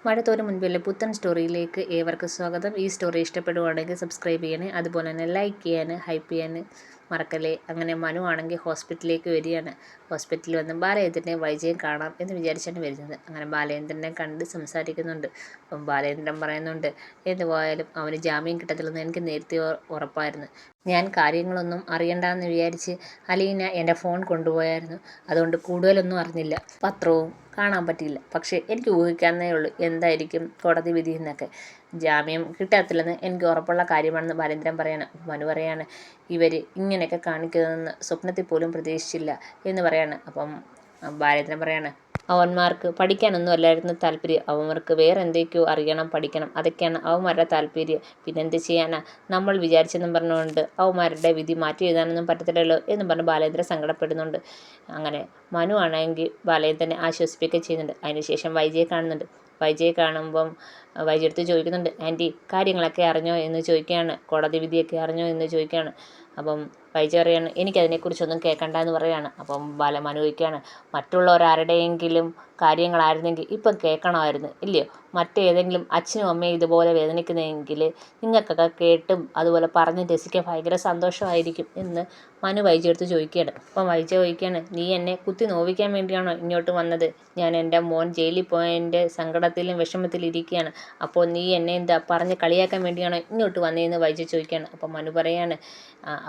മഴ തോരും മുൻപിലെ പുത്തൻ സ്റ്റോറിയിലേക്ക് ഏവർക്കും സ്വാഗതം. ഈ സ്റ്റോറി ഇഷ്ടപ്പെടുവാണെങ്കിൽ സബ്സ്ക്രൈബ് ചെയ്യണേ, അതുപോലെ തന്നെ ലൈക്ക് ചെയ്യാൻ ഹൈപ്പ് ചെയ്യാൻ മറക്കല്ലേ. അങ്ങനെ മനു ആണെങ്കിൽ ഹോസ്പിറ്റലിലേക്ക് വരികയാണ്. ഹോസ്പിറ്റലിൽ വന്ന് ബാലചന്ദ്രനെ വൈജയം കാണാം എന്ന് വിചാരിച്ചാണ് വരുന്നത്. അങ്ങനെ ബാലചന്ദ്രനെ കണ്ട് സംസാരിക്കുന്നുണ്ട്. അപ്പം ബാലചന്ദ്രൻ പറയുന്നുണ്ട്, എന്ത് പോയാലും അവന് ജാമ്യം കിട്ടത്തില്ലെന്ന് എനിക്ക് നേരത്തെ ഉറപ്പായിരുന്നു. ഞാൻ കാര്യങ്ങളൊന്നും അറിയണ്ടെന്ന് വിചാരിച്ച് അലീന എൻ്റെ ഫോൺ കൊണ്ടുപോയായിരുന്നു. അതുകൊണ്ട് കൂടുതലൊന്നും അറിഞ്ഞില്ല, പത്രവും കാണാൻ പറ്റിയില്ല. പക്ഷേ എനിക്ക് ഊഹിക്കാവുന്നേ ഉള്ളൂ എന്തായിരിക്കും കോടതി വിധി എന്നൊക്കെ. ജാമ്യം കിട്ടത്തില്ലെന്ന് എനിക്ക് ഉറപ്പുള്ള കാര്യമാണെന്ന് ബാലേന്ദ്രൻ പറയാണ്. മനു പറയാണ്, ഇവർ ഇങ്ങനെയൊക്കെ കാണിക്കുന്നതെന്ന് സ്വപ്നത്തിൽ പോലും പ്രതീക്ഷിച്ചില്ല എന്ന് പറയാണ്. അപ്പം ബാലേന്ദ്രൻ പറയാണ്, അവന്മാർക്ക് പഠിക്കാനൊന്നും അല്ലായിരുന്നു താല്പര്യം, അവന്മാർക്ക് വേറെ എന്തൊക്കെയോ അറിയണം, പഠിക്കണം, അതൊക്കെയാണ് അവന്മാരുടെ താല്പര്യം. പിന്നെന്ത് ചെയ്യാനാ, നമ്മൾ വിചാരിച്ചെന്നും പറഞ്ഞുകൊണ്ട് അവന്മാരുടെ വിധി മാറ്റി എഴുതാനൊന്നും പറ്റത്തില്ലല്ലോ എന്ന് പറഞ്ഞ് ബാലേന്ദ്രൻ സങ്കടപ്പെടുന്നുണ്ട്. അങ്ങനെ മനു ആണെങ്കിൽ ബാലേന്ദ്രനെ ആശ്വസിപ്പിക്കുകയും ചെയ്യുന്നുണ്ട്. അതിനുശേഷം വൈജയെ കാണുന്നുണ്ട്. വൈജയെ കാണുമ്പം വൈജയടുത്ത് ചോദിക്കുന്നുണ്ട്, ആൻറ്റി കാര്യങ്ങളൊക്കെ അറിഞ്ഞോ എന്ന് ചോദിക്കുകയാണ്, കോടതി വിധിയൊക്കെ അറിഞ്ഞോ എന്ന് ചോദിക്കുകയാണ്. അപ്പം വൈജ പറയാണ്, എനിക്കതിനെക്കുറിച്ചൊന്നും കേൾക്കണ്ട എന്ന് പറയുകയാണ്. അപ്പം മനു ചോദിക്കുകയാണ്, മറ്റുള്ളവരാരുടെയെങ്കിലും കാര്യങ്ങളായിരുന്നെങ്കിൽ ഇപ്പം കേൾക്കണമായിരുന്നു ഇല്ലയോ, മറ്റേതെങ്കിലും അച്ഛനും അമ്മയും ഇതുപോലെ വേദനിക്കുന്നതെങ്കിൽ നിങ്ങൾക്കൊക്കെ കേട്ടും അതുപോലെ പറഞ്ഞ് രസിക്കാൻ ഭയങ്കര സന്തോഷമായിരിക്കും എന്ന് മനു വൈജയെടുത്ത് ചോദിക്കുകയാണ്. അപ്പം വൈജ ചോദിക്കുകയാണ്, നീ എന്നെ കുത്തി നോവിക്കാൻ വേണ്ടിയാണോ ഇങ്ങോട്ട് വന്നത്? ഞാൻ എൻ്റെ മോൻ ജയിലിൽ പോയതിൻ്റെ സങ്കടത്തിലും വിഷമത്തിലും ഇരിക്കുകയാണ്, അപ്പോൾ നീ എന്നെ എന്താ പറഞ്ഞ് കളിയാക്കാൻ വേണ്ടിയാണോ ഇങ്ങോട്ട് വന്നതെന്ന് വൈജ ചോദിക്കുകയാണ്. അപ്പം മനു പറയാണ്,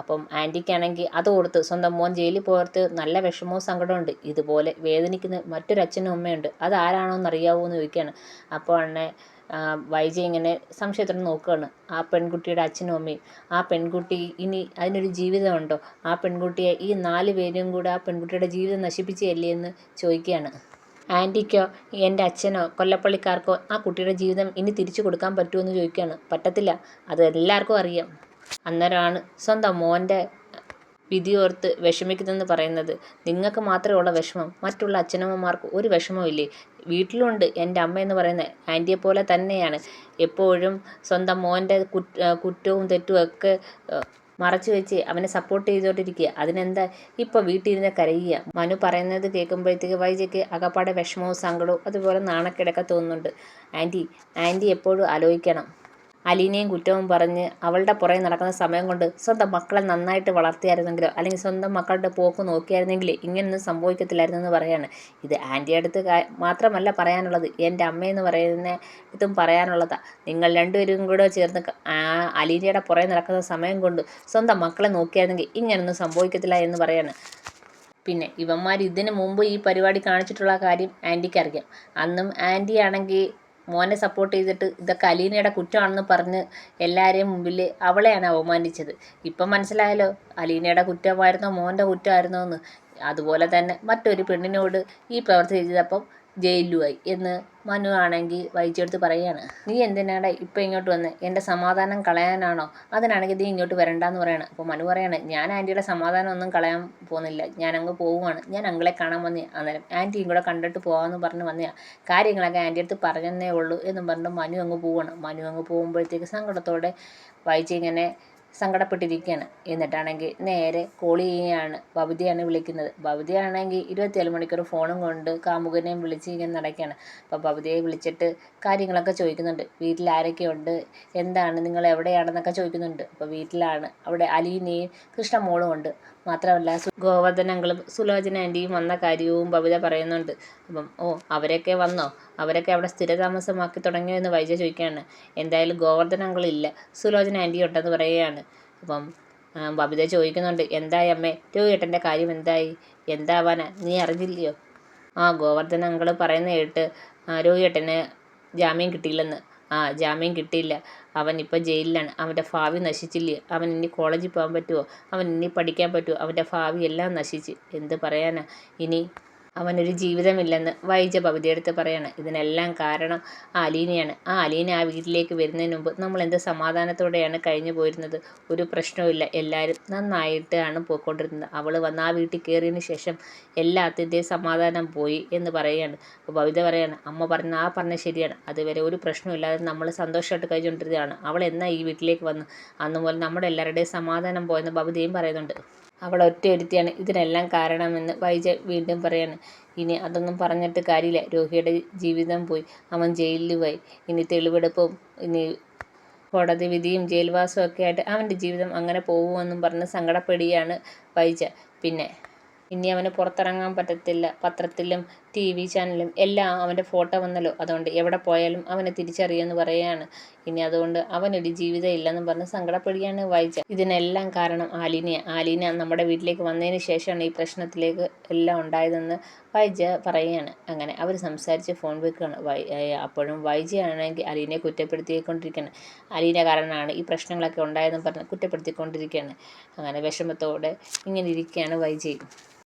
അപ്പം ആൻറ്റിക്കാണെങ്കിൽ അത് ഓർത്ത് സ്വന്തം മോൻ ജയിലിൽ പോയത്ത് നല്ല വിഷമവും സങ്കടമുണ്ട്, ഇതുപോലെ വേദനിക്കുന്ന മറ്റൊരു അച്ഛനും അമ്മയുണ്ട്, അതാരാണോ എന്നറിയാവോ എന്ന് ചോദിക്കുകയാണ്. അപ്പോൾ വൈജ ഇങ്ങനെ സംശയത്തോടെ നോക്കുകയാണ് ആ പെൺകുട്ടിയുടെ അച്ഛനും അമ്മയും. ആ പെൺകുട്ടി ഇനി അതിനൊരു ജീവിതമുണ്ടോ? ആ പെൺകുട്ടിയെ ഈ 4 പേരും കൂടെ ആ പെൺകുട്ടിയുടെ ജീവിതം നശിപ്പിച്ചല്ലേ എന്ന് ചോദിക്കുകയാണ്. ആൻറ്റിക്കോ എൻ്റെ അച്ഛനോ കൊല്ലപ്പള്ളിക്കാർക്കോ ആ കുട്ടിയുടെ ജീവിതം ഇനി തിരിച്ചു കൊടുക്കാൻ പറ്റുമോ എന്ന് ചോദിക്കുകയാണ്. പറ്റത്തില്ല, അത് എല്ലാവർക്കും അറിയാം. അന്നേരമാണ് സ്വന്തം മോൻ്റെ വിധിയോർത്ത് വിഷമിക്കുന്നതെന്ന് പറയുന്നത്. നിങ്ങൾക്ക് മാത്രമേ ഉള്ള വിഷമം, മറ്റുള്ള അച്ഛനമ്മമാർക്ക് ഒരു വിഷമവും ഇല്ലേ? വീട്ടിലുണ്ട് എൻ്റെ അമ്മ എന്ന് പറയുന്നത് ആൻറ്റിയെപ്പോലെ തന്നെയാണ്, എപ്പോഴും സ്വന്തം മോൻ്റെ കുറ്റവും തെറ്റും ഒക്കെ മറച്ചു വെച്ച് അവനെ സപ്പോർട്ട് ചെയ്തുകൊണ്ടിരിക്കുക. അതിനെന്താ ഇപ്പോൾ വീട്ടിൽ ഇരുന്ന് കരയുക? മനു പറയുന്നത് കേൾക്കുമ്പോഴത്തേക്ക് വൈജയ്ക്ക് അകപ്പാടെ വിഷമവും സങ്കടവും അതുപോലെ നാണക്കേടൊക്കെ തോന്നുന്നുണ്ട്. ആൻറ്റി എപ്പോഴും ആലോചിക്കണം, അലീനയും കുറ്റവും പറഞ്ഞ് അവളുടെ പുറകെ നടക്കുന്ന സമയം കൊണ്ട് സ്വന്തം മക്കളെ നന്നായിട്ട് വളർത്തിയായിരുന്നെങ്കിലോ അല്ലെങ്കിൽ സ്വന്തം മക്കളുടെ പോക്ക് നോക്കിയായിരുന്നെങ്കിൽ ഇങ്ങനൊന്നും സംഭവിക്കത്തില്ലായിരുന്നു എന്ന് പറയാണ്. ഇത് ആൻറ്റിയുടെ അടുത്ത് മാത്രമല്ല പറയാനുള്ളത്, എൻ്റെ അമ്മയെന്ന് പറയുന്ന ഇതും പറയാനുള്ളതാണ്. നിങ്ങൾ രണ്ടുപേരും കൂടെ ചേർന്ന് അലീനയുടെ പുറകെ നടക്കുന്ന സമയം കൊണ്ട് സ്വന്തം മക്കളെ നോക്കിയായിരുന്നെങ്കിൽ ഇങ്ങനൊന്നും സംഭവിക്കത്തില്ല എന്ന് പറയാണ്. പിന്നെ ഇവന്മാർ ഇതിനു മുമ്പ് ഈ പരിപാടി കാണിച്ചിട്ടുള്ള കാര്യം ആൻറ്റിക്ക് അറിയാം. അന്നും ആൻറ്റി ആണെങ്കിൽ മോനെ സപ്പോർട്ട് ചെയ്തിട്ട് ഇതൊക്കെ അലീനയുടെ കുറ്റമാണെന്ന് പറഞ്ഞ് എല്ലാവരെയും മുമ്പിൽ അവളെയാണ് അവമാനിച്ചത്. ഇപ്പം മനസ്സിലായല്ലോ അലീനയുടെ കുറ്റമായിരുന്നോ മോൻ്റെ കുറ്റമായിരുന്നോ എന്ന്. അതുപോലെ തന്നെ മറ്റൊരു പെണ്ണിനോട് ഈ പ്രവൃത്തി ചെയ്തപ്പം ജയിലുമായി എന്ന് മനു ആണെങ്കിൽ വൈജയെടുത്ത് പറയുകയാണ്. നീ എന്തിനാടാ ഇപ്പം ഇങ്ങോട്ട് വന്ന്, എൻ്റെ സമാധാനം കളയാനാണോ? അതിനാണെങ്കിൽ നീ ഇങ്ങോട്ട് വരണ്ടെന്ന് പറയണം. അപ്പോൾ മനു പറയാണ്, ഞാൻ ആൻറ്റിയുടെ സമാധാനം ഒന്നും കളയാൻ പോകുന്നില്ല, ഞാൻ അങ്ങ് പോവുകയാണ്, ഞാൻ അങ്ങളെ കാണാൻ വന്നതാണ്, അന്നേരം ആൻറ്റിയും കൂടെ കണ്ടിട്ട് പോകാമെന്ന് പറഞ്ഞ് വന്നതാണ്, കാര്യങ്ങളൊക്കെ ആൻറ്റി അടുത്ത് പറഞ്ഞതേ ഉള്ളൂ എന്നും പറഞ്ഞ് മനു അങ്ങ് പോവുകയാണ്. മനു അങ്ങ് പോകുമ്പോഴത്തേക്ക് സങ്കടത്തോടെ വൈജ ഇങ്ങനെ സങ്കടപ്പെട്ടിരിക്കുകയാണ്. എന്നിട്ടാണെങ്കിൽ നേരെ കോൾ ചെയ്യുകയാണ്. ബബിതയാണ് വിളിക്കുന്നത്. ബബിതയാണെങ്കിൽ 24 മണിക്കൂർ ഫോണും കൊണ്ട് കാമുകനെയും വിളിച്ച് ഇങ്ങനെ നടക്കുകയാണ്. അപ്പോൾ ബബിതയെ വിളിച്ചിട്ട് കാര്യങ്ങളൊക്കെ ചോദിക്കുന്നുണ്ട്. വീട്ടിൽ ആരൊക്കെയുണ്ട്, എന്താണ്, നിങ്ങൾ എവിടെയാണെന്നൊക്കെ ചോദിക്കുന്നുണ്ട്. അപ്പോൾ വീട്ടിലാണ്, അവിടെ അലീനയും കൃഷ്ണമോളും ഉണ്ട്. മാത്രമല്ല ഗോവർദ്ധനങ്ങളും സുലോചന ആൻറ്റിയും വന്ന കാര്യവും ബബിത പറയുന്നുണ്ട്. അപ്പം അവരൊക്കെ വന്നോ, അവരൊക്കെ അവിടെ സ്ഥിരതാമസമാക്കി തുടങ്ങിയോ എന്ന് വൈജ ചോദിക്കുകയാണ്. എന്തായാലും ഗോവർദ്ധനങ്ങളില്ല, സുലോചന ആൻറ്റി ഉണ്ടെന്ന് പറയുകയാണ്. അപ്പം ബബിത ചോദിക്കുന്നുണ്ട്, എന്തായി അമ്മേ, രോഹിയേട്ടൻ്റെ കാര്യം എന്തായി? എന്താവാനാ, നീ അറിഞ്ഞില്ലയോ? ഗോവർദ്ധന അങ്കിൾ പറയുന്ന കേട്ട് രോഹിയേട്ടന് ജാമ്യം കിട്ടിയില്ലെന്ന്. ജാമ്യം കിട്ടിയില്ല, അവൻ ഇപ്പോൾ ജയിലിലാണ്, അവൻ്റെ ഭാവി നശിച്ചില്ലേ, അവൻ ഇനി കോളേജിൽ പോകാൻ പറ്റുമോ, അവൻ ഇനി പഠിക്കാൻ പറ്റുമോ, അവൻ്റെ ഭാവി എല്ലാം നശിച്ച്, എന്ത് പറയാനാ, ഇനി അവനൊരു ജീവിതമില്ലെന്ന് വൈജ ബബിതയെടുത്ത് പറയാണ്. ഇതിനെല്ലാം കാരണം അലീനയാണ്. അലീന ആ വീട്ടിലേക്ക് വരുന്നതിന് മുമ്പ് നമ്മൾ എന്ത് സമാധാനത്തോടെയാണ് കഴിഞ്ഞു പോയിരുന്നത്, ഒരു പ്രശ്നവുമില്ല, എല്ലാവരും നന്നായിട്ടാണ് പോയിക്കൊണ്ടിരുന്നത്. അവൾ വന്ന് ആ വീട്ടിൽ കയറിയതിന് ശേഷം എല്ലാത്തിൻ്റെയും സമാധാനം പോയി എന്ന് പറയുകയാണ്. അപ്പോൾ ബബിത പറയാണ്, അമ്മ പറഞ്ഞ ശരിയാണ്, അതുവരെ ഒരു പ്രശ്നമില്ലാതെ നമ്മൾ സന്തോഷമായിട്ട് കഴിച്ചുകൊണ്ടിരുന്നതാണ്, അവൾ എന്നാ ഈ വീട്ടിലേക്ക് വന്ന് അന്ന് മുതൽ നമ്മുടെ എല്ലാവരുടെയും സമാധാനം പോയെന്ന് ബബിതയും പറയുന്നുണ്ട്. അവൾ ഒറ്റയൊരുത്തിയാണ് ഇതിനെല്ലാം കാരണമെന്ന് വൈജ വീണ്ടും പറയാണ്. ഇനി അതൊന്നും പറഞ്ഞിട്ട് കാര്യമില്ല. രോഹിയുടെ ജീവിതം പോയി, അവൻ ജയിലിൽ പോയി. ഇനി തെളിവെടുപ്പും ഇനി കോടതി വിധിയും ജയിൽവാസവും ഒക്കെ ആയിട്ട് അവൻ്റെ ജീവിതം അങ്ങനെ പോകുമെന്നും പറഞ്ഞ് സങ്കടപ്പെടുകയാണ് വൈജ. പിന്നെ ഇനി അവന് പുറത്തിറങ്ങാൻ പറ്റത്തില്ല. പത്രത്തിലും TV ചാനലിലും എല്ലാം അവൻ്റെ ഫോട്ടോ വന്നല്ലോ. അതുകൊണ്ട് എവിടെ പോയാലും അവനെ തിരിച്ചറിയുമെന്ന് പറയുകയാണ്. ഇനി അതുകൊണ്ട് അവനൊരു ജീവിതം ഇല്ലെന്നും പറഞ്ഞ് സങ്കടപ്പെടുകയാണ് വൈജ. ഇതിനെല്ലാം കാരണം ആലീന നമ്മുടെ വീട്ടിലേക്ക് വന്നതിന് ശേഷമാണ് ഈ പ്രശ്നത്തിലേക്ക് എല്ലാം ഉണ്ടായതെന്ന് വൈജ പറയുകയാണ്. അങ്ങനെ അവർ സംസാരിച്ച് ഫോൺ വെക്കുകയാണ്. അപ്പോഴും വൈജയാണെങ്കിൽ അലീനയെ കുറ്റപ്പെടുത്തിക്കൊണ്ടിരിക്കുകയാണ്. അലീന കാരണമാണ് ഈ പ്രശ്നങ്ങളൊക്കെ ഉണ്ടായതെന്ന് പറഞ്ഞ് കുറ്റപ്പെടുത്തിക്കൊണ്ടിരിക്കുകയാണ്. അങ്ങനെ വിഷമത്തോടെ ഇങ്ങനെ ഇരിക്കുകയാണ് വൈജയും.